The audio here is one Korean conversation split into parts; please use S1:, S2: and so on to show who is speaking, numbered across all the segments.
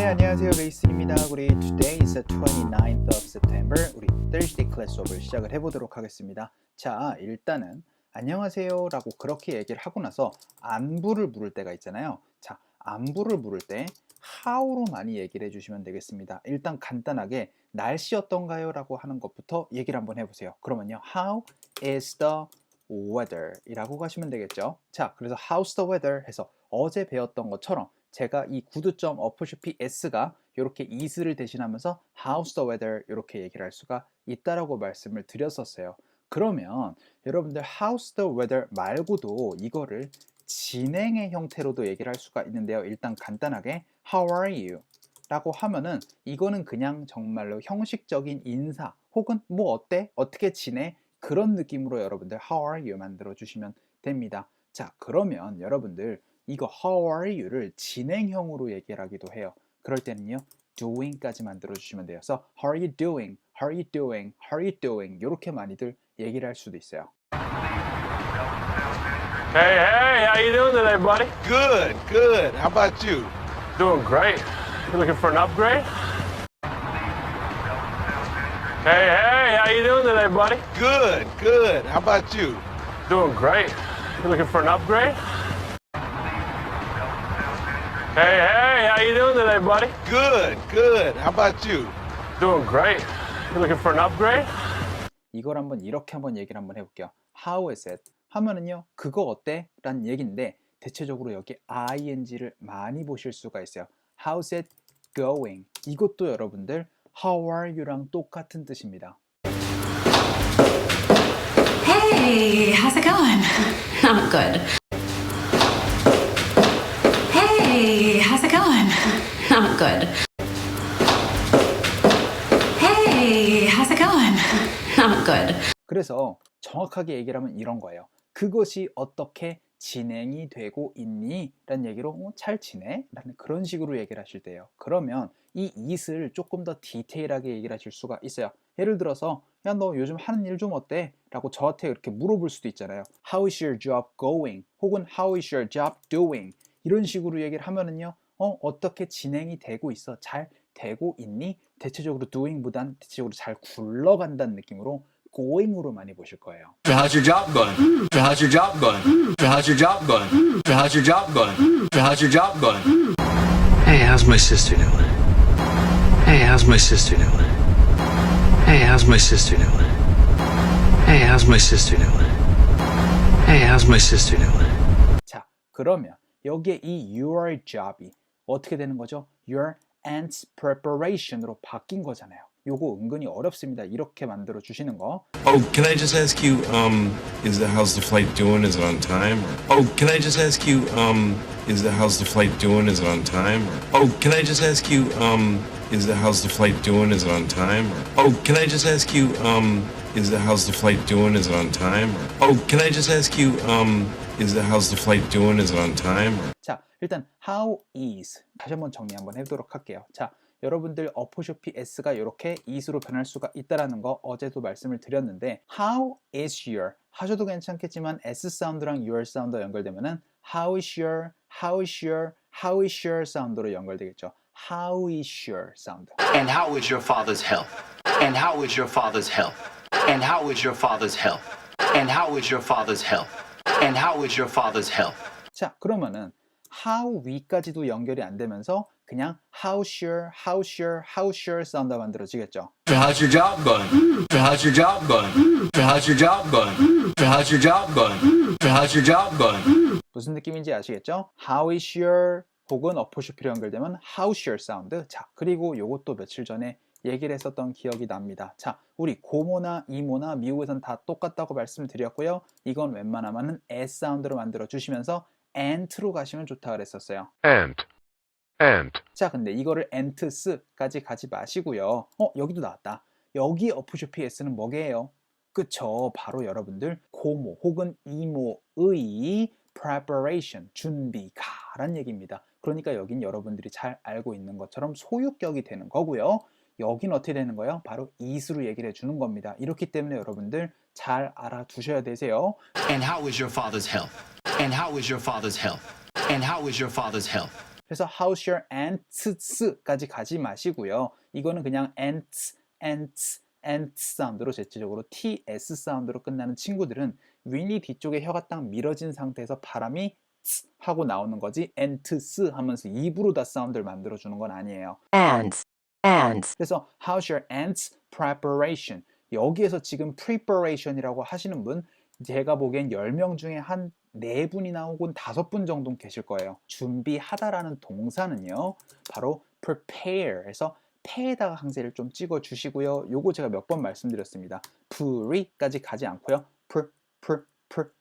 S1: 네, 안녕하세요. 레이슨입니다. 우리 today is the 29th of September. 우리 Thursday class 수업을 시작을 해보도록 하겠습니다. 자, 일단은 안녕하세요 라고 그렇게 얘기를 하고 나서 안부를 물을 때가 있잖아요. 자, 안부를 물을 때 how로 많이 얘기를 해주시면 되겠습니다. 일단 간단하게 날씨 어떤가요? 라고 하는 것부터 얘기를 한번 해보세요. 그러면요, how is the weather 이라고 가시면 되겠죠. 자, 그래서 how's the weather 해서 어제 배웠던 것처럼 제가 이 구두점 어퍼슈피 s가 이렇게 is를 대신하면서 how's the weather 이렇게 얘기를 할 수가 있다라고 말씀을 드렸었어요. 그러면 여러분들 how's the weather 말고도 이거를 진행의 형태로도 얘기를 할 수가 있는데요. 일단 간단하게 how are you? 라고 하면은 이거는 그냥 정말로 형식적인 인사 혹은 뭐 어때? 어떻게 지내? 그런 느낌으로 여러분들 how are you 만들어 주시면 됩니다. 자, 그러면 여러분들 이거 how are you를 진행형으로 얘기를 하기도 해요. 그럴 때는요, doing까지 만들어 주시면 돼요. 그래서 how are you doing? How are you doing? How are you doing? 이렇게 많이들 얘기를 할 수도 있어요.
S2: Hey, hey, how you doing today, buddy?
S3: Good, good. How about you?
S2: Doing great. You looking for an upgrade? Hey, hey, how you doing today, buddy?
S3: Good, good. How about you?
S2: Doing great. You looking for an upgrade? Hey, hey, how you doing today, buddy?
S3: Good, good. How about you?
S2: Doing great. You looking for an upgrade?
S1: 이걸 한번 이렇게 한번 얘기를 한번 해볼게요. How is it? 하면은요, 그거 어때? 라는 얘기인데 대체적으로 여기 ing를 많이 보실 수가 있어요. How's it going? 이것도 여러분들 How are you랑 똑같은 뜻입니다.
S4: Hey, how's it going? I'm good. Hey, how's it going? I'm good. Hey, how's it going? I'm good.
S1: 그래서 정확하게 얘기를 하면 이런 거예요. 그것이 어떻게 진행이 되고 있니? 라는 얘기로 잘 지내? 라는 그런 식으로 얘기를 하실 때예요. 그러면 이 it을 조금 더 디테일하게 얘기를 하실 수가 있어요. 예를 들어서 야, 너 요즘 하는 일 좀 어때? 라고 저한테 이렇게 물어볼 수도 있잖아요. How is your job going? 혹은 How is your job doing? 이런 식으로 얘기를 하면은요, 어떻게 진행이 되고 있어? 잘 되고 있니? 대체적으로 doing보단 대체적으로 잘 굴러간다는 느낌으로 going으로 많이 보실 거예요.
S5: How's your job going? How's your job going? How's your job going? How's your job going? How's your job going?
S6: Hey, how's my sister doing? Hey, how's my sister doing? Hey, how's my sister doing? Hey, how's my sister doing? Hey, how's my sister doing?
S1: 자, 그러면 여기에 이 your job이 어떻게 되는 거죠? Your aunt's preparation으로 바뀐 거잖아요. 요거 은근히 어렵습니다. 이렇게 만들어 주시는 거.
S7: Oh, can I just ask you, how's the flight doing? Is it on time? Oh, can I just ask you, how's the flight doing? Is it on time? Oh, can I just ask you, how's the flight doing? Is it on time? Oh, can I just ask you, how's the flight doing? Is it on time? Oh, can I just ask you, how's the flight doing? Is it on time?
S1: 자, 일단 how is 다시 한번 정리 한번 해보도록 할게요. 자, 여러분들 어포쇼피 s가 이렇게 is로 변할 수가 있다라는 거 어제도 말씀을 드렸는데 how is your 하셔도 괜찮겠지만 s 사운드랑 your 사운드 연결되면은 how is your, how is your, how is your 사운드로 연결되겠죠. how is your 사운드.
S8: And how is your father's health? And how is your father's health? And how is your father's health? And how is your father's health? And how is your father's health?
S1: 자, 그러면은 how 위까지도 연결이 안 되면서 그냥 how's your, how's your, how's your 사운드 만들어지겠죠.
S5: How's your job going? How's your job going? How's your job going? How's your job going? How's your job going?
S1: 무슨 느낌인지 아시겠죠? how is your 혹은 어포쇼피로 연결되면 how's your 사운드. 자, 그리고 요것도 며칠 전에 얘기를 했었던 기억이 납니다. 자, 우리 고모나 이모나 미국에선 다 똑같다고 말씀드렸고요. 이건 웬만하면은 S 사운드로 만들어 주시면서 ant로 가시면 좋다 그랬었어요.
S2: Ant.
S1: 자, 근데 이거를 ants까지 가지 마시고요. 여기도 나왔다. 여기 어포쇼피 s는 뭐게요? 그쵸, 바로 여러분들 고모 혹은 이모의 preparation, 준비가란 얘기입니다. 그러니까 여긴 여러분들이 잘 알고 있는 것처럼 소유격이 되는 거고요. 여긴 어떻게 되는 거예요? 바로 is로 얘기를 해주는 겁니다. 이렇기 때문에 여러분들 잘 알아두셔야 되세요.
S8: And how is your father's health? And how is your father's health? And how is your father's health?
S1: 그래서 how's your aunt's까지 가지 마시고요. 이거는 그냥 ants 사운드로 대체적으로 ts 사운드로 끝나는 친구들은 윗니 뒤쪽에 혀가 딱 밀어진 상태에서 바람이 츠 하고 나오는 거지 ants 하면서 입으로 다 사운드를 만들어주는 건 아니에요.
S9: ants.
S1: 그래서 how's your aunt's preparation? 여기에서 지금 preparation이라고 하시는 분 제가 보기엔 10명 중에 한 4분이나 혹은 5분 정도 계실 거예요. 준비하다라는 동사는요. 바로 prepare에서 폐에다가 항세를 좀 찍어 주시고요. 요거 제가 몇 번 말씀드렸습니다. pre까지 가지 않고요. per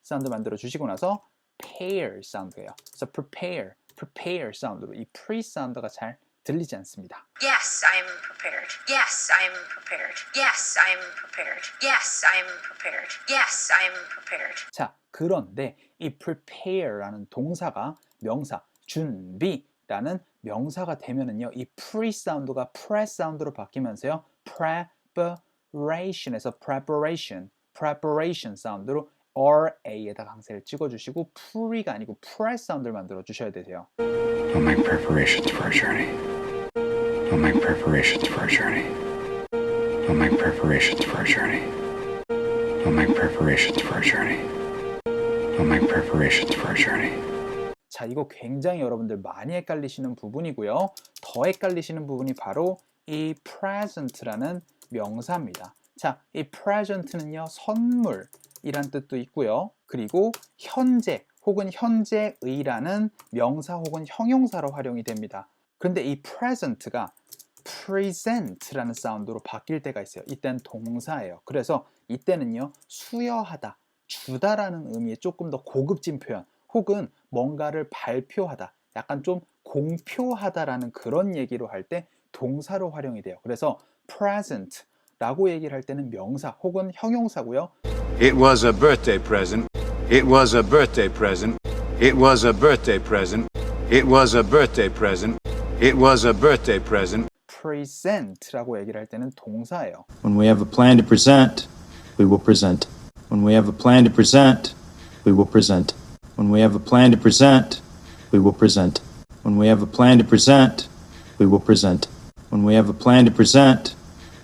S1: 사운드 만들어 주시고 나서 pair 사운드예요. 그래서 prepare 사운드로 이 pre 사운드가 잘 들리지 않습니다.
S10: Yes, I'm prepared. Yes, I'm prepared. Yes, I'm prepared. Yes, I'm prepared. Yes, I'm prepared.
S1: 자, 그런데 이 prepare라는 동사가 명사 준비라는 명사가 되면은요, 이 pre 사운드가 pre 사운드로 바뀌면서요, preparation에서 preparation 사운드로 RA에다가 항세를 찍어주시고 pre가 아니고 pre 사운드를 만들어 주셔야 되세요.
S11: I'll make preparations for a journey. I'll make preparations for a journey. I'll make preparations for a journey. I'll make preparations for a journey. I'll make preparations for a journey.
S1: 자, 이거 굉장히 여러분들 많이 헷갈리시는 부분이고요. 더 헷갈리시는 부분이 바로 이 present라는 명사입니다. 자, 이 present는요, 선물이란 뜻도 있고요. 그리고 현재 혹은 현재의라는 명사 혹은 형용사로 활용이 됩니다. 그런데 이 present가 present라는 사운드로 바뀔 때가 있어요. 이때는 동사예요. 그래서 이때는요, 수여하다, 주다라는 의미의 조금 더 고급진 표현 혹은 뭔가를 발표하다, 약간 좀 공표하다라는 그런 얘기로 할 때 동사로 활용이 돼요. 그래서 present라고 얘기를 할 때는 명사 혹은 형용사고요.
S11: It was a birthday present. It was a birthday present. It was a birthday present. It was a birthday present. It was a birthday present.
S1: present라고 얘기를 할 때는 동사예요.
S12: When we have a plan to present, we will present. When we have a plan to present, we will present. When we have a plan to present, we will present. When we have a plan to present, we will present. When we have a plan to present,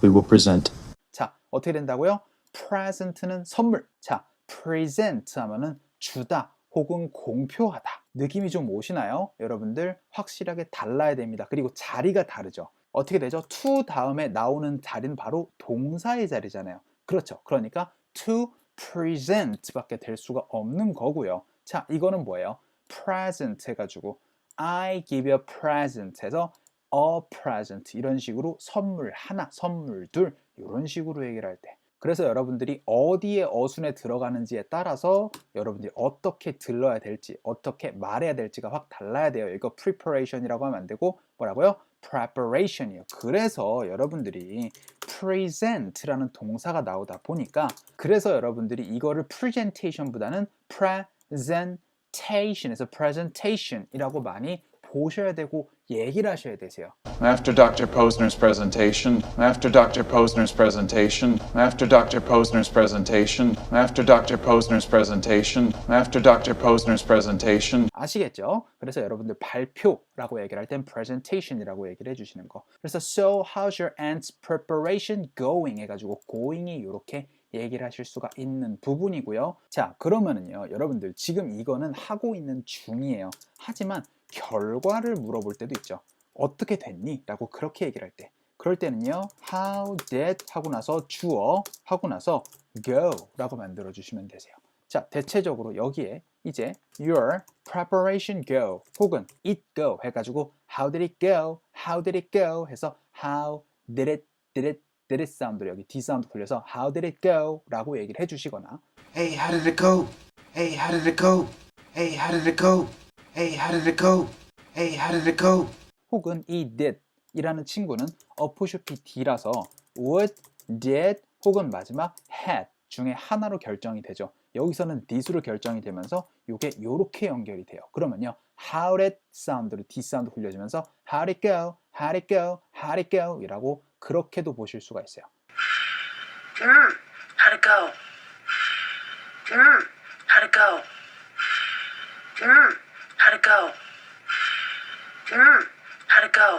S12: we will present.
S1: 자, 어떻게 된다고요? present는 선물. 자, present 하면은 주다 혹은 공표하다. 느낌이 좀 오시나요? 여러분들 확실하게 달라야 됩니다. 그리고 자리가 다르죠. 어떻게 되죠? to 다음에 나오는 자리는 바로 동사의 자리잖아요. 그렇죠. 그러니까 to present 밖에 될 수가 없는 거고요. 자, 이거는 뭐예요? present 해가지고 I give you a present 해서 a present 이런 식으로 선물 하나, 선물 둘 이런 식으로 얘기를 할 때 그래서 여러분들이 어디에 어순에 들어가는지에 따라서 여러분들이 어떻게 들러야 될지 어떻게 말해야 될지가 확 달라야 돼요. 이거 preparation이라고 하면 안 되고 뭐라고요? preparation이에요. 그래서 여러분들이 present라는 동사가 나오다 보니까 그래서 여러분들이 이거를 presentation보다는 presentation에서 presentation이라고 많이 보셔야 되고 얘기를 하셔야 되세요.
S13: After Dr. Posner's presentation, after Dr. Posner's presentation, after Dr. Posner's presentation, after Dr. Posner's presentation, after Dr. Posner's presentation.
S1: 아시겠죠? 그래서 여러분들 발표라고 얘기를 할 땐 presentation이라고 얘기를 해주시는 거. 그래서 so how's your aunt's preparation going 해가지고 going이 이렇게 얘기를 하실 수가 있는 부분이고요. 자, 그러면은요, 여러분들 지금 이거는 하고 있는 중이에요. 하지만 결과를 물어볼 때도 있죠. 어떻게 됐니? 라고 그렇게 얘기를 할 때 그럴 때는요 how did 하고 나서 주어 하고 나서 go 라고 만들어 주시면 되세요. 자, 대체적으로 여기에 이제 your preparation go 혹은 it go 해가지고 how did it go? How did it go? 해서 how did it 사운드로 여기 D 사운드 굴려서 how did it go? 라고 얘기를 해주시거나
S14: Hey, how did it go? Hey, how did it go? Hey, how did it go? Hey, how did it go? Hey, how did it go?
S1: 혹은 이 did 이라는 친구는 어포쇼피 D라서 would, did 혹은 마지막 had 중에 하나로 결정이 되죠. 여기서는 did으로 결정이 되면서 이게 이렇게 연결이 돼요. 그러면요 how did 사운드로 D 사운드 굴려주면서 how did it go? How did it go? How did it go? 이라고 그렇게도 보실 수가 있어요.
S10: How'd it go? How'd it go? How'd it go? How'd it go?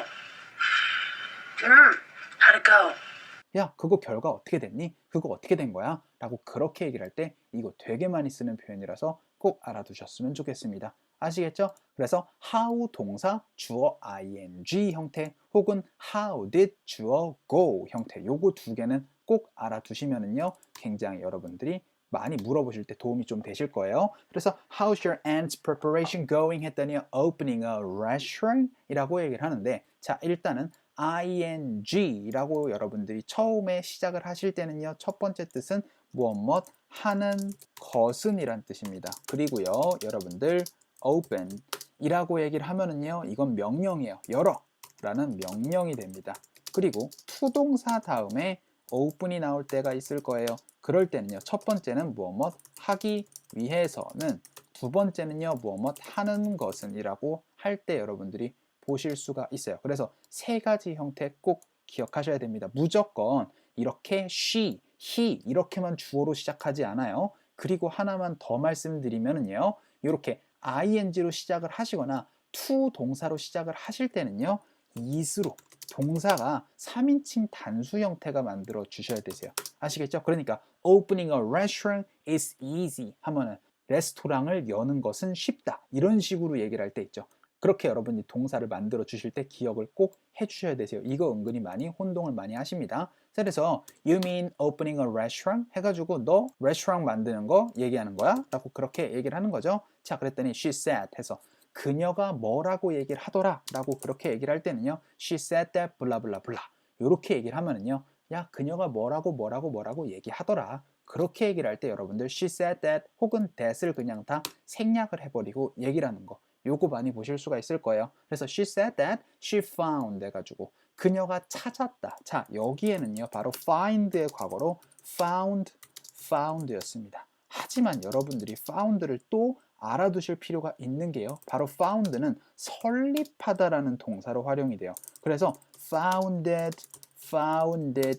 S10: How'd it go?
S1: 야, 그거 결과 어떻게 됐니? 그거 어떻게 된 거야? 라고 그렇게 얘기를 할 때 이거 되게 많이 쓰는 표현이라서 꼭 알아두셨으면 좋겠습니다. 아시겠죠? 그래서 how 동사 주어 ing 형태 혹은 how did 주어 go 형태 요거 두 개는 꼭 알아두시면은요 굉장히 여러분들이 많이 물어보실 때 도움이 좀 되실 거예요. 그래서 how's your aunt's preparation going 했더니 opening a restaurant 이라고 얘기를 하는데 자 일단은 ing라고 여러분들이 처음에 시작을 하실 때는요 첫 번째 뜻은 무엇 하는 것은 이란 뜻입니다. 그리고요 여러분들 open 이라고 얘기를 하면은요 이건 명령이에요. 열어 라는 명령이 됩니다. 그리고 투동사 다음에 open이 나올 때가 있을 거예요. 그럴 때는요 첫 번째는 무엇 하기 위해서는 두 번째는요 무엇 하는 것은 이라고 할 때 여러분들이 보실 수가 있어요. 그래서 세 가지 형태 꼭 기억하셔야 됩니다. 무조건 이렇게 she, he 이렇게만 주어로 시작하지 않아요. 그리고 하나만 더 말씀드리면은요. 이렇게 ing로 시작을 하시거나 to 동사로 시작을 하실 때는요. is로 동사가 3인칭 단수 형태가 만들어 주셔야 되세요. 아시겠죠? 그러니까 opening a restaurant is easy 하면은 레스토랑을 여는 것은 쉽다. 이런 식으로 얘기를 할 때 있죠. 그렇게 여러분이 동사를 만들어 주실 때 기억을 꼭 해주셔야 되세요. 이거 은근히 많이 혼동을 많이 하십니다. 그래서 you mean opening a restaurant? 해가지고 너 레스토랑 만드는 거 얘기하는 거야? 라고 그렇게 얘기를 하는 거죠. 자 그랬더니 she said 해서 그녀가 뭐라고 얘기를 하더라 라고 그렇게 얘기를 할 때는요 she said that 블라블라블라 이렇게 얘기를 하면은요 야 그녀가 뭐라고 얘기하더라 그렇게 얘기를 할 때 여러분들 she said that 혹은 that을 그냥 다 생략을 해버리고 얘기를 하는 거 요거 많이 보실 수가 있을 거예요. 그래서 she said that she found 해가지고 그녀가 찾았다. 자 여기에는요 바로 find의 과거로 found였습니다. 하지만 여러분들이 found를 또 알아두실 필요가 있는 게요. 바로 found는 설립하다라는 동사로 활용이 돼요. 그래서 founded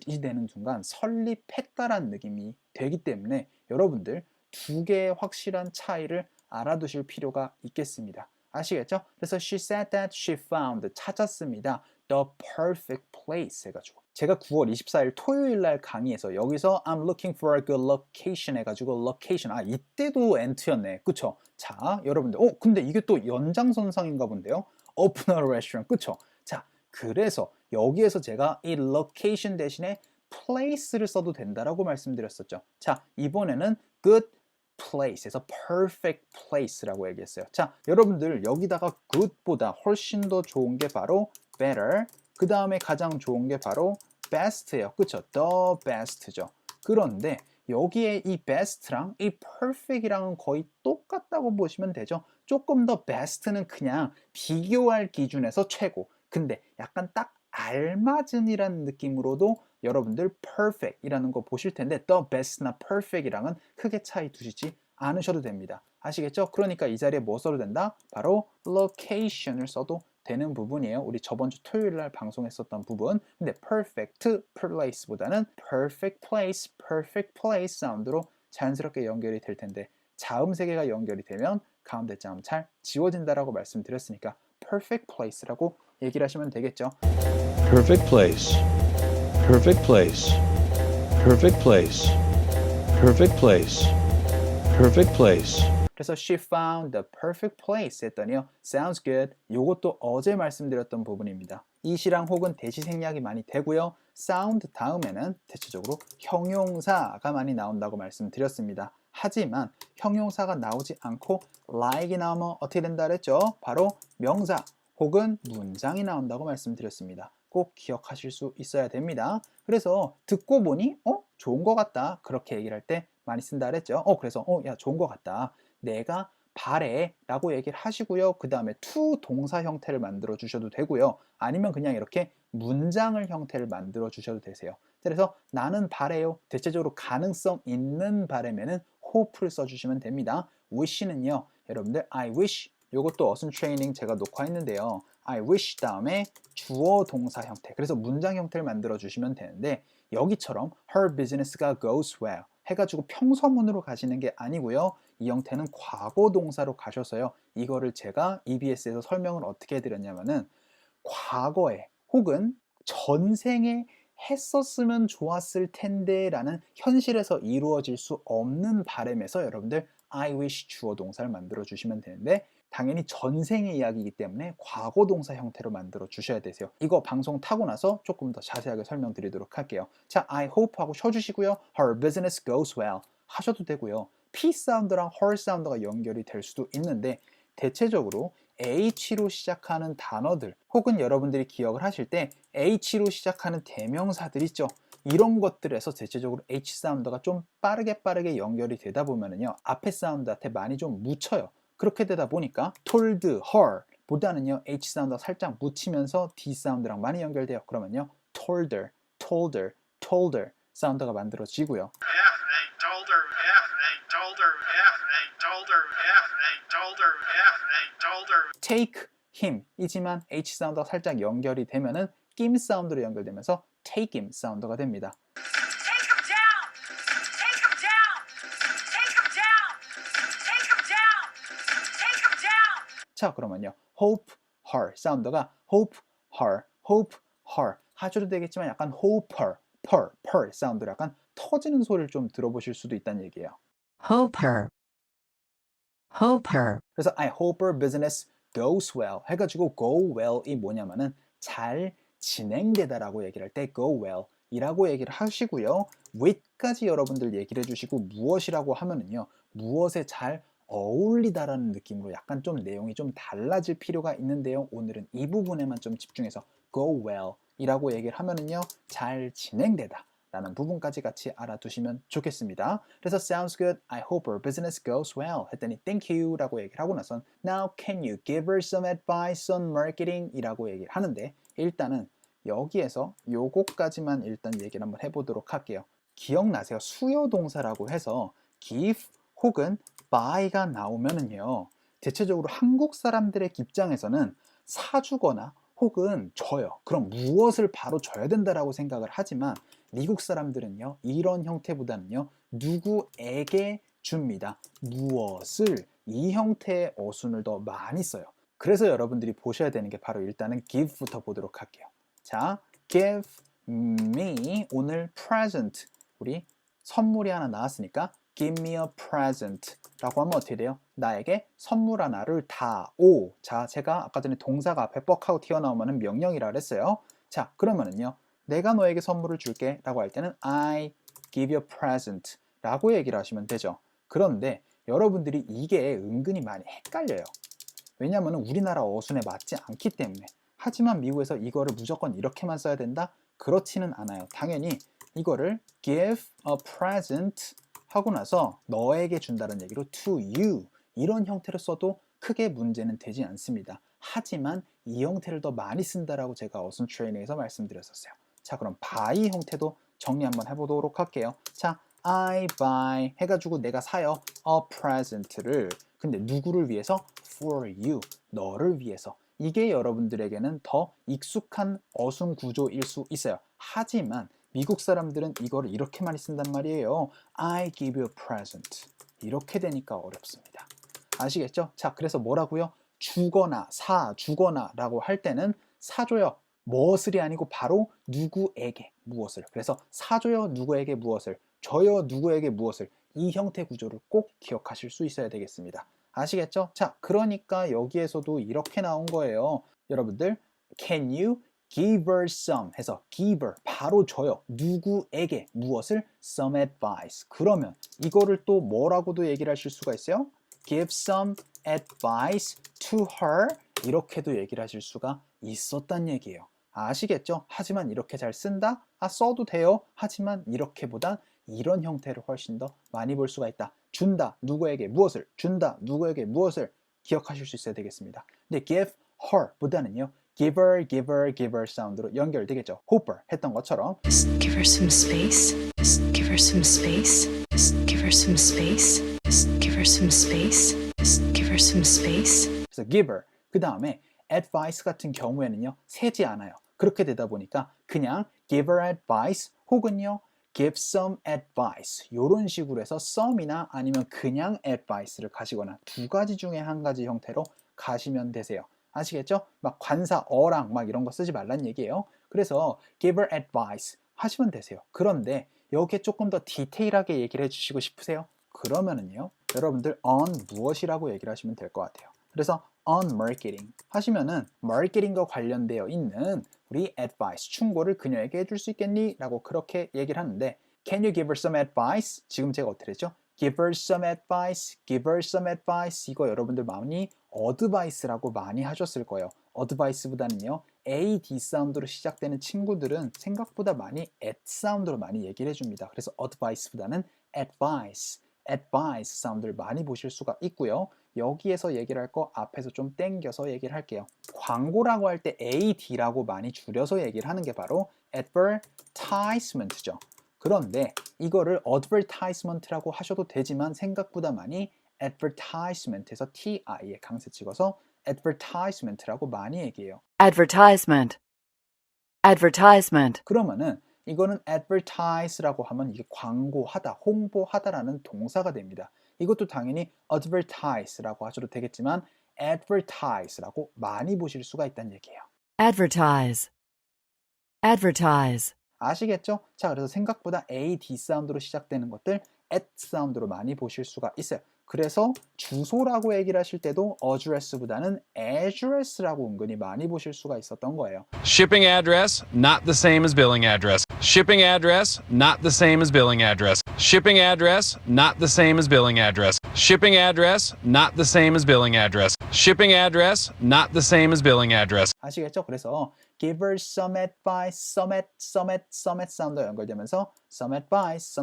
S1: 이 되는 순간 설립했다라는 느낌이 되기 때문에 여러분들 두 개의 확실한 차이를 알아두실 필요가 있겠습니다. 아시겠죠? 그래서 she said that she found 찾았습니다. the perfect place 해가지고 제가 9월 24일 토요일 날 강의에서 여기서 I'm looking for a good location 해가지고 location 이때도 ant였네 그쵸? 자 여러분들 근데 이게 또 연장선상인가 본데요 open a restaurant 그쵸? 자 그래서 여기에서 제가 이 location 대신에 place를 써도 된다라고 말씀드렸었죠. 자 이번에는 good place에서 perfect place라고 얘기했어요. 자 여러분들 여기다가 good보다 훨씬 더 좋은 게 바로 better 그 다음에 가장 좋은 게 바로 best예요. 그쵸? the best죠. 그런데 여기에 이 best랑 이 perfect이랑은 거의 똑같다고 보시면 되죠. 조금 더 best는 그냥 비교할 기준에서 최고 근데 약간 딱 알맞은이라는 느낌으로도 여러분들 perfect 이라는 거 보실 텐데 the best나 perfect 이랑은 크게 차이 두시지 않으셔도 됩니다. 아시겠죠? 그러니까 이 자리에 뭐 써도 된다? 바로 location을 써도 되는 부분이에요. 우리 저번 주 토요일 날 방송했었던 부분. 근데 perfect place보다는 perfect place 사운드로 자연스럽게 연결이 될 텐데 자음 세 개가 연결이 되면 가운데 자음 잘 지워진다라고 말씀드렸으니까 perfect place라고 얘기를 하시면 되겠죠.
S9: Perfect place. Perfect place. Perfect place. Perfect place. Perfect place.
S1: 그래서 she found the perfect place 했더니요. Sounds good. 이것도 어제 말씀드렸던 부분입니다. 이시랑 혹은 대시 생략이 많이 되고요. sound 다음에는 대체적으로 형용사가 많이 나온다고 말씀드렸습니다. 하지만 형용사가 나오지 않고 like이 나오면 어떻게 된다 그랬죠? 바로 명사 혹은 문장이 나온다고 말씀드렸습니다. 꼭 기억하실 수 있어야 됩니다. 그래서 듣고 보니 좋은 것 같다 그렇게 얘기를 할 때 많이 쓴다 그랬죠. 그래서 야 좋은 것 같다. 내가 바래 라고 얘기를 하시고요. 그 다음에 to 동사 형태를 만들어 주셔도 되고요. 아니면 그냥 이렇게 문장을 형태를 만들어 주셔도 되세요. 그래서 나는 바래요. 대체적으로 가능성 있는 바래면은 hope를 써주시면 됩니다. wish는요. 여러분들 I wish 이것도 어순 트레이닝 제가 녹화했는데요. I wish 다음에 주어 동사 형태 그래서 문장 형태를 만들어 주시면 되는데 여기처럼 her business가 goes well 해가지고 평서문으로 가시는 게 아니고요. 이 형태는 과거 동사로 가셔서요. 이거를 제가 EBS에서 설명을 어떻게 해드렸냐면은 과거에 혹은 전생에 했었으면 좋았을 텐데 라는 현실에서 이루어질 수 없는 바람에서 여러분들 I wish 주어 동사를 만들어 주시면 되는데 당연히 전생의 이야기이기 때문에 과거 동사 형태로 만들어 주셔야 되세요. 이거 방송 타고 나서 조금 더 자세하게 설명드리도록 할게요. 자, I hope 하고 쉬어주시고요. Her business goes well 하셔도 되고요. P 사운드랑 her 사운드가 연결이 될 수도 있는데 대체적으로 H로 시작하는 단어들 혹은 여러분들이 기억을 하실 때 H로 시작하는 대명사들 있죠. 이런 것들에서 대체적으로 H 사운드가 좀 빠르게 연결이 되다 보면은요. 앞에 사운드한테 많이 좀 묻혀요. 그렇게 되다 보니까 told her 보다는요. H 사운드가 살짝 묻히면서 D 사운드랑 많이 연결돼요. 그러면요. told her, told her, told her 사운드가 만들어지고요. take him 이지만 H 사운드가 살짝 연결이 되면은 김 사운드로 연결되면서 take him 사운드가 됩니다. 자, 그러면요. hope her 사운드가 hope her 하셔도 되겠지만 약간 hoper, per 사운드로 약간 터지는 소리를 좀 들어보실 수도 있다는 얘기예요.
S15: Hope her.
S1: 그래서 I hope her business goes well 해가지고 go well이 뭐냐면은 잘 진행되다라고 얘기를 할 때 go well 이라고 얘기를 하시고요. with까지 여러분들 얘기를 해주시고 무엇이라고 하면은요. 무엇에 잘 어울리다라는 느낌으로 약간 좀 내용이 좀 달라질 필요가 있는데요. 오늘은 이 부분에만 좀 집중해서 go well 이라고 얘기를 하면은요. 잘 진행되다 라는 부분까지 같이 알아두시면 좋겠습니다. 그래서 sounds good, I hope her business goes well 했더니 thank you 라고 얘기를 하고 나선 now can you give her some advice on marketing 이라고 얘기를 하는데 일단은 여기에서 요거까지만 일단 얘기를 한번 해보도록 할게요. 기억나세요? 수요 동사라고 해서 give 혹은 buy가 나오면은요. 대체적으로 한국 사람들의 입장에서는 사주거나 혹은 줘요. 그럼 무엇을 바로 줘야 된다라고 생각을 하지만 미국 사람들은요. 이런 형태보다는요. 누구에게 줍니다. 무엇을 이 형태의 어순을 더 많이 써요. 그래서 여러분들이 보셔야 되는 게 바로 일단은 give부터 보도록 할게요. 자, give me 오늘 present 우리 선물이 하나 나왔으니까 give me a present 라고 하면 어떻게 돼요? 나에게 선물 하나를 다오. 자, 제가 아까 전에 동사가 앞에 뻑하고 튀어나오면 명령이라 그랬어요. 자, 그러면은요. 내가 너에게 선물을 줄게 라고 할 때는 I give you a present 라고 얘기를 하시면 되죠. 그런데 여러분들이 이게 은근히 많이 헷갈려요. 왜냐하면 우리나라 어순에 맞지 않기 때문에. 하지만 미국에서 이거를 무조건 이렇게만 써야 된다? 그렇지는 않아요. 당연히 이거를 give a present 하고 나서 너에게 준다는 얘기로 to you 이런 형태로 써도 크게 문제는 되지 않습니다. 하지만 이 형태를 더 많이 쓴다라고 제가 어순 트레이닝에서 말씀드렸었어요. 자, 그럼 buy 형태도 정리 한번 해보도록 할게요. 자, I buy 해가지고 내가 사요. a present를. 근데 누구를 위해서? for you. 너를 위해서. 이게 여러분들에게는 더 익숙한 어순 구조일 수 있어요. 하지만 미국 사람들은 이거를 이렇게 많이 쓴단 말이에요. I give you a present. 이렇게 되니까 어렵습니다. 아시겠죠? 자, 그래서 뭐라고요? 주거나 사주거나 라고 할 때는 사줘요. 무엇을이 아니고 바로 누구에게 무엇을. 그래서 사줘요 누구에게 무엇을, 줘요 누구에게 무엇을. 이 형태 구조를 꼭 기억하실 수 있어야 되겠습니다. 아시겠죠? 자, 그러니까 여기에서도 이렇게 나온 거예요. 여러분들 can you give her some 해서 give her 바로 줘요. 누구에게 무엇을? some advice. 그러면 이거를 또 뭐라고도 얘기를 하실 수가 있어요? give some advice to her 이렇게도 얘기를 하실 수가 있었단 얘기예요. 아시겠죠? 하지만 이렇게 잘 쓴다? 써도 돼요. 하지만 이렇게보단 이런 형태를 훨씬 더 많이 볼 수가 있다. 준다 누구에게 무엇을, 준다 누구에게 무엇을 기억하실 수 있어야 되겠습니다. 근데 give her 보다는요 give her 사운드로 연결되겠죠. hoper 했던 것처럼
S4: Just give her some space. Just give her some space. Just give her some space. Just give her some space. Just give her some space.
S1: 그래서 give her 그 다음에 advice 같은 경우에는요 세지 않아요. 그렇게 되다 보니까 그냥 give her advice 혹은요 give some advice 이런 식으로 해서 some이나 아니면 그냥 advice를 가시거나 두 가지 중에 한 가지 형태로 가시면 되세요. 아시겠죠? 막 관사 어랑 막 이런 거 쓰지 말란 얘기예요. 그래서 give her advice 하시면 되세요. 그런데 여기에 조금 더 디테일하게 얘기를 해주시고 싶으세요? 그러면은요, 여러분들 on 무엇이라고 얘기를 하시면 될 것 같아요. 그래서 on marketing 하시면은 marketing과 관련되어 있는 우리 advice 충고를 그녀에게 해줄 수 있겠니? 라고 그렇게 얘기를 하는데 can you give her some advice? 지금 제가 어떻게 했죠? give her some advice, give her some advice 이거 여러분들 많이 advice라고 많이 하셨을 거예요. advice보다는요 A, D 사운드로 시작되는 친구들은 생각보다 많이 at 사운드로 많이 얘기를 해줍니다. 그래서 advice보다는 advice, advice 사운드를 많이 보실 수가 있고요. 여기에서 얘기를 할 거 앞에서 좀 땡겨서 얘기를 할게요. 광고라고 할 때 AD라고 많이 줄여서 얘기를 하는 게 바로 advertisement죠. 그런데 이거를 advertisement라고 하셔도 되지만 생각보다 많이 advertisement에서 TI에 강세 찍어서 advertisement라고 많이 얘기해요.
S15: advertisement, advertisement.
S1: 그러면은 이거는 advertise라고 하면 이게 광고하다, 홍보하다라는 동사가 됩니다. 이것도 당연히 advertise라고 하셔도 되겠지만 advertise라고 많이 보실 수가 있다는 얘기예요.
S15: advertise, advertise.
S1: 아시겠죠? 자, 그래서 생각보다 A, D 사운드로 시작되는 것들 at 사운드로 많이 보실 수가 있어요. 그래서 주소라고 얘기를 하실 때도 address보다는 address라고 은근히 많이 보실 수가 있었던 거예요.
S16: Shipping address, not the same as billing address. Shipping address, not the same as billing address. Shipping address, not the same as billing address. Shipping address, not the same as billing address. Shipping address, not the same as billing address.
S1: 아시겠죠? 그래서 give her some advice, some 사운드가 연결되면서 some advice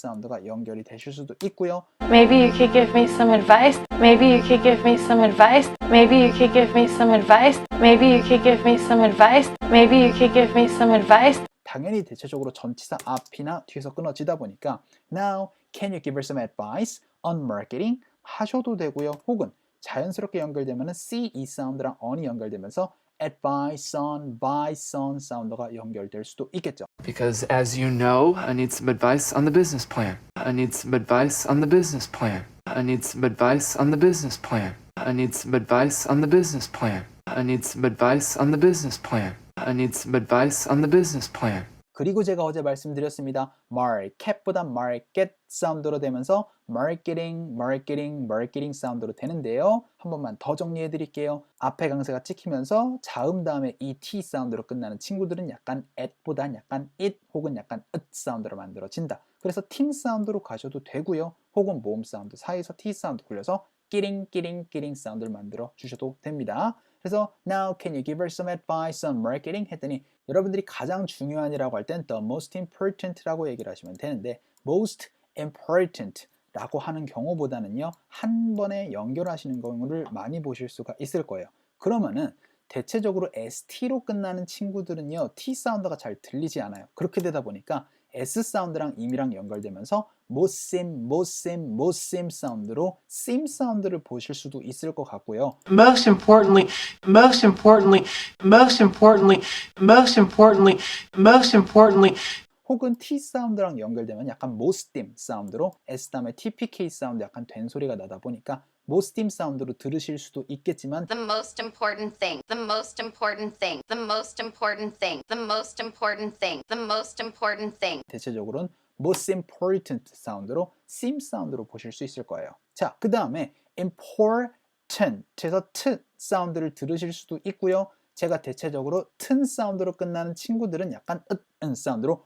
S1: 사운드가 연결이 되실 수도 있고요.
S17: Maybe you could give me some advice. Maybe you could give me some advice. Maybe you could give me some advice. Maybe you could give me some advice. Maybe you could give me some advice.
S1: 당연히 대체적으로 전치사 앞이나 뒤에서 끊어지다 보니까 Now, can you give her some advice on marketing? 하셔도 되고요. 혹은 자연스럽게 연결되면 C, E 사운드랑 on이 연결되면서 advice on, vice on 사운드가 연결될 수도 있겠죠.
S18: Because as you know, I need some advice on the business plan. I need some advice on the business plan. I need some advice on the business plan. I need some advice on the business plan. I need some advice on the business plan. I need some advice on the business plan.
S1: 그리고 제가 어제 말씀드렸습니다. market보다 market 사운드로 되면서 marketing 사운드로 되는데요. 한 번만 더 정리해 드릴게요. 앞에 강세가 찍히면서 자음 다음에 et 사운드로 끝나는 친구들은 약간 at보단 약간 it 혹은 약간 it 사운드로 만들어진다. 그래서 ting 사운드로 가셔도 되고요. 혹은 모음 사운드 사이에서 t 사운드 굴려서 끼링 사운드를 만들어 주셔도 됩니다. 그래서 now can you give her some advice on marketing? 했더니 여러분들이 가장 중요한이라고 할 땐 the most important라고 얘기를 하시면 되는데 most important라고 하는 경우보다는요 한 번에 연결하시는 경우를 많이 보실 수가 있을 거예요. 그러면은 대체적으로 ST로 끝나는 친구들은요 T 사운드가 잘 들리지 않아요. 그렇게 되다 보니까 S 사운드랑 임이랑 연결되면서 모셈 사운드로 심 사운드를 보실 수도 있을 것 같고요.
S19: Most importantly,
S1: 혹은 T 사운드랑 연결되면 약간 모스팀 사운드로 S 다음에 TPK 사운드 약간 된 소리가 나다 보니까 모스팀 사운드로 들으실 수도 있겠지만
S10: The most important thing, the most important thing, the most important thing, the most important thing, the most important thing.
S1: 대체적으로는 most important 사운드로 심 사운드로 보실 수 있을 거예요. 자, 그 다음에 important에서 t 사운드를 들으실 수도 있고요. 제가 대체적으로 튼 사운드로 끝나는 친구들은 약간 은 사운드로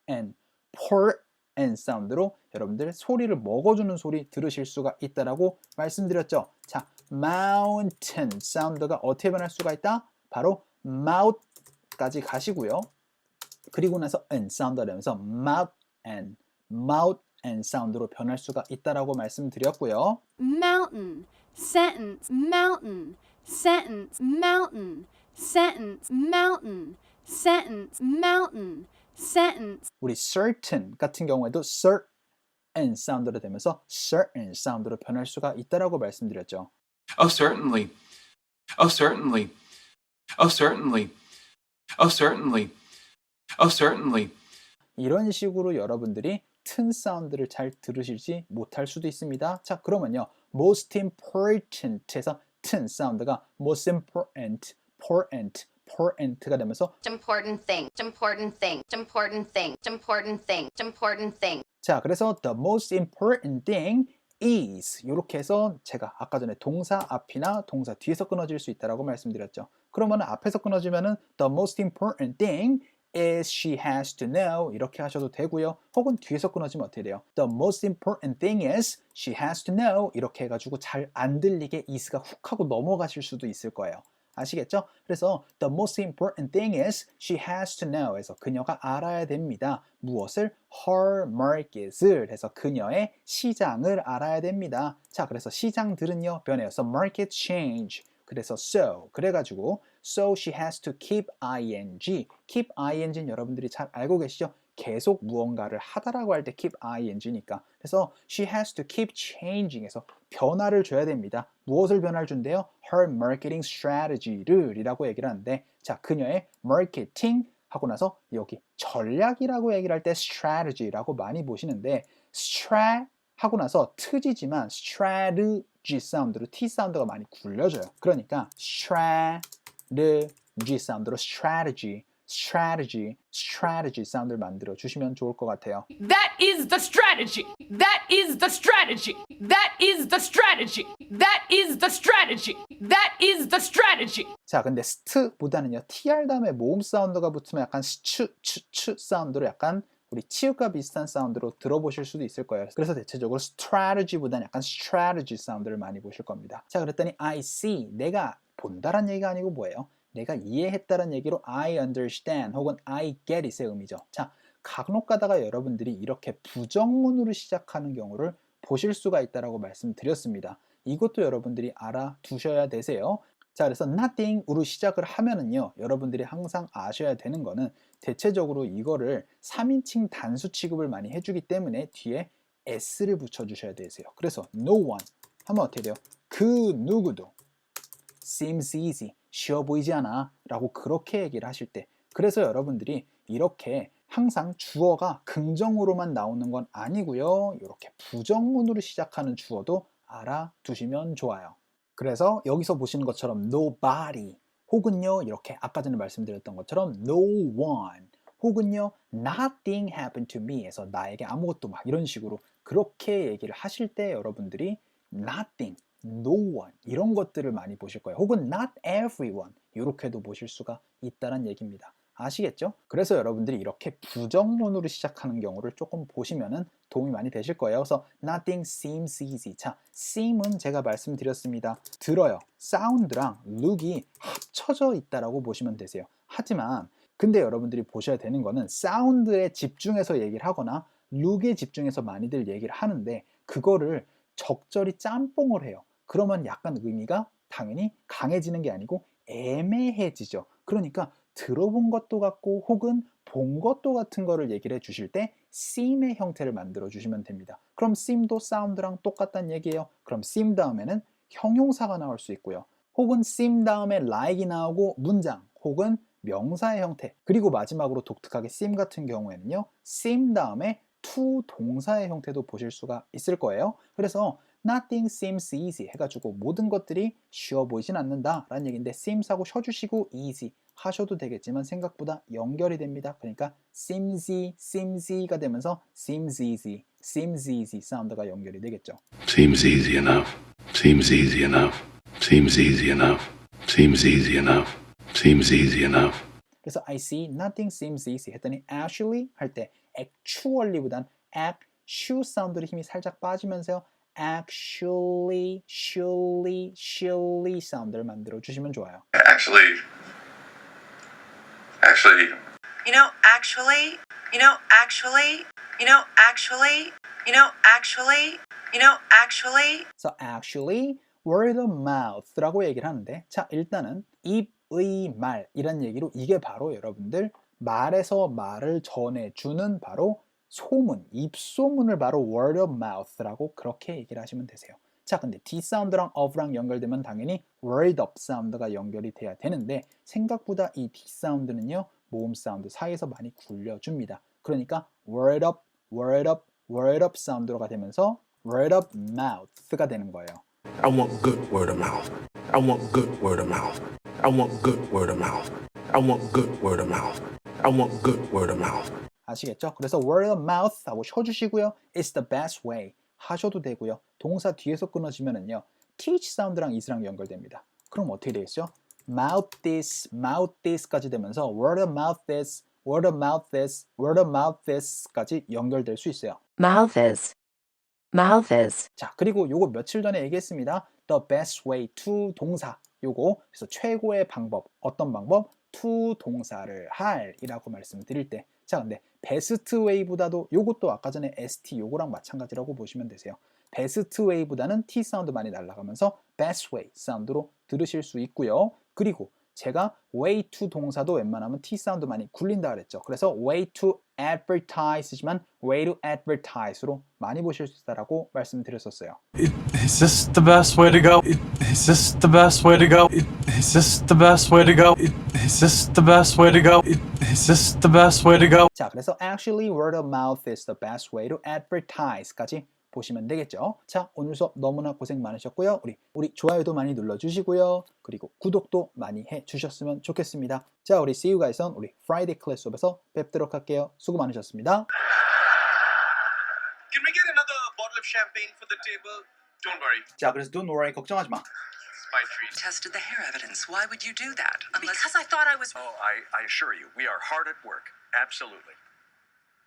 S1: important 사운드로 여러분들 소리를 먹어주는 소리 들으실 수가 있다라고 말씀드렸죠. 자, mountain 사운드가 어떻게 변할 수가 있다? 바로 mouth까지 가시고요. 그리고 나서 n 사운드가 되면서 mouth and 사운드로 변할 수가 있다라고 말씀드렸고요.
S20: Mountain, sentence, mountain, sentence, mountain, sentence, mountain, sentence, mountain, sentence.
S1: 우리 certain 같은 경우에도 certain 사운드로 되면서 certain 사운드로 변할 수가 있다라고 말씀드렸죠.
S21: Oh, certainly. Oh, certainly. Oh, certainly. Oh, certainly. Oh, certainly.
S1: 이런 식으로 여러분들이 튼 사운드를 잘 들으실지 못할 수도 있습니다. 자, 그러면요. most importan에서 튼 사운드가 most important가 되면서
S10: important thing, important thing, important thing, important thing, important thing.
S1: 자, 그래서 the most important thing is 이렇게 해서 제가 아까 전에 동사 앞이나 동사 뒤에서 끊어질 수 있다고 말씀드렸죠. 그러면 앞에서 끊어지면은 the most important thing is she has to know 이렇게 하셔도 되고요. 혹은 뒤에서 끊어지면 어떻게 돼요? The most important thing is she has to know 이렇게 해가지고 잘 안 들리게 is가 훅 하고 넘어가실 수도 있을 거예요. 아시겠죠? 그래서 the most important thing is she has to know 해서 그녀가 알아야 됩니다. 무엇을? her market을 해서 그녀의 시장을 알아야 됩니다. 자, 그래서 시장들은요 변해요. So market change. 그래서 so 그래가지고 so she has to keep ing. keep ing는 여러분들이 잘 알고 계시죠? 계속 무언가를 하다라고 할 때 keep ing니까. 그래서 she has to keep changing 해서 변화를 줘야 됩니다. 무엇을 변화를 준대요? her marketing strategy를 이라고 얘기를 하는데 자, 그녀의 마케팅 하고 나서 여기 전략이라고 얘기를 할 때 strategy라고 많이 보시는데 strat 하고 나서 트지지만 strategy 사운드로 T 사운드가 많이 굴려져요. 그러니까 strategy 사운드로 strategy 사운드를 만들어 주시면 좋을 것 같아요.
S19: That is the strategy. That is the strategy. That is the strategy. That is the strategy. That is the strategy.
S1: 자, 근데 스트보다는요 TR 다음에 모음 사운드가 붙으면 약간 슈 사운드로 약간 우리 치읓과 비슷한 사운드로 들어보실 수도 있을 거예요. 그래서 대체적으로 strategy보다는 약간 strategy 사운드를 많이 보실 겁니다. 자, 그랬더니 I see, 내가 본다란 얘기가 아니고 뭐예요? 내가 이해했다는 얘기로 I understand 혹은 I get it의 의미죠. 자, 간혹 가다가 여러분들이 이렇게 부정문으로 시작하는 경우를 보실 수가 있다고 말씀드렸습니다. 이것도 여러분들이 알아두셔야 되세요. 자, 그래서 nothing으로 시작을 하면은요, 여러분들이 항상 아셔야 되는 거는 대체적으로 이거를 3인칭 단수 취급을 많이 해주기 때문에 뒤에 s를 붙여주셔야 되세요. 그래서 no one 하면 어떻게 돼요? 그 누구도 seems easy, 쉬워 보이지 않아 라고 그렇게 얘기를 하실 때 그래서 여러분들이 이렇게 항상 주어가 긍정으로만 나오는 건 아니고요. 이렇게 부정문으로 시작하는 주어도 알아두시면 좋아요. 그래서 여기서 보시는 것처럼 nobody 혹은요 이렇게 아까 전에 말씀드렸던 것처럼 no one 혹은요 nothing happened to me 해서 나에게 아무것도 막 이런 식으로 그렇게 얘기를 하실 때 여러분들이 nothing, no one 이런 것들을 많이 보실 거예요. 혹은 not everyone 이렇게도 보실 수가 있다는 얘기입니다. 아시겠죠? 그래서 여러분들이 이렇게 부정문으로 시작하는 경우를 조금 보시면은 도움이 많이 되실 거예요. 그래서 nothing seems easy. 자, seem은 제가 말씀드렸습니다. 들어요. 사운드랑 look이 합쳐져 있다라고 보시면 되세요. 하지만 근데 여러분들이 보셔야 되는 거는 사운드에 집중해서 얘기를 하거나 look에 집중해서 많이들 얘기를 하는데 그거를 적절히 짬뽕을 해요. 그러면 약간 의미가 당연히 강해지는 게 아니고 애매해지죠. 그러니까 들어본 것도 같고 혹은 본 것도 같은 거를 얘기를 해주실 때 seem의 형태를 만들어 주시면 됩니다. 그럼 seem도 사운드랑 똑같다는 얘기예요. 그럼 seem 다음에는 형용사가 나올 수 있고요. 혹은 seem 다음에 like이 나오고 문장 혹은 명사의 형태 그리고 마지막으로 독특하게 seem 같은 경우에는요. seem 다음에 to 동사의 형태도 보실 수가 있을 거예요. 그래서 nothing seems easy 해가지고 모든 것들이 쉬워 보이진 않는다 라는 얘기인데 seems 하고 쉬어주시고 easy 하셔도 되겠지만 생각보다 연결이 됩니다. 그러니까 seems가 되면서 seems easy 사운드가 연결이 되겠죠.
S11: Seems easy enough. Seems easy enough. Seems easy enough. Seems easy enough. Seems easy enough.
S1: 그래서 I see nothing seems easy 했더니 actually 할 때 actually보단 actu 사운드로 힘이 살짝 빠지면서요. actually 사운드를 만들어 주시면 좋아요.
S22: Actually,
S1: So actually word of mouth라고 얘기를 하는데 자 일단은 입의 말이란 얘기로 이게 바로 여러분들 말에서 말을 전해주는 바로 소문, 입소문을 바로 word of mouth라고 그렇게 얘기를 하시면 되세요. 자, 근데 D 사운드랑 of랑 연결되면 당연히 word of 사운드가 연결이 돼야 되는데 생각보다 이 D 사운드는요 모음 사운드 사이에서 많이 굴려줍니다. 그러니까 word up, word up, word up 사운드로가 되면서 word of mouth가 되는 거예요.
S3: I want good word of mouth. I want good word of mouth. I want good word of mouth. I want good word of mouth. I want good word of mouth.
S1: 아시겠죠? 그래서 word of mouth 하고 쉬어주시고요. It's the best way 하셔도 되고요. 동사 뒤에서 끊어지면은요. teach 사운드랑 is랑 연결됩니다. 그럼 어떻게 되겠죠? mouth this까지 되면서 word of mouth this, word of mouth this, word of mouth this까지 연결될 수 있어요.
S15: Mouth is. Mouth is.
S1: 자, 그리고 요거 며칠 전에 얘기했습니다. The best way to 동사. 요거 그래서 최고의 방법. 어떤 방법? to 동사를 할 이라고 말씀드릴 때. 자, 근데 best way보다도 요것도 아까 전에 st 요거랑 마찬가지라고 보시면 되세요. best way보다는 t 사운드 많이 날아가면서 best way 사운드로 들으실 수 있고요. 그리고 제가 way to 동사도 웬만하면 t 사운드 많이 굴린다 그랬죠. 그래서 way to advertise지만 way to advertise로 많이 보실 수 있다라고 말씀드렸었어요.
S22: Is this the best way to go? Is this the best way to go? Is this the best way to go? Is this the best way to go? Is this the best way to go?
S1: 자, 그래서 actually word of mouth is the best way to advertise까지 보시면 되겠죠. 자, 오늘 수업 너무나 고생 많으셨고요. 우리 좋아요도 많이 눌러주시고요. 그리고 구독도 많이 해주셨으면 좋겠습니다. 자, 우리 see you guys on 우리 Friday class 수업에서 뵙도록 할게요. 수고 많으셨습니다.
S23: Can we get another bottle of champagne for the table? Don't worry.
S1: 자, 그래서 don't worry, 걱정하지 마.
S23: It's my treat.
S24: Tested the hair evidence. Why would you do that?
S10: Because I thought I was.
S23: Oh, I assure you, we are hard at work. Absolutely.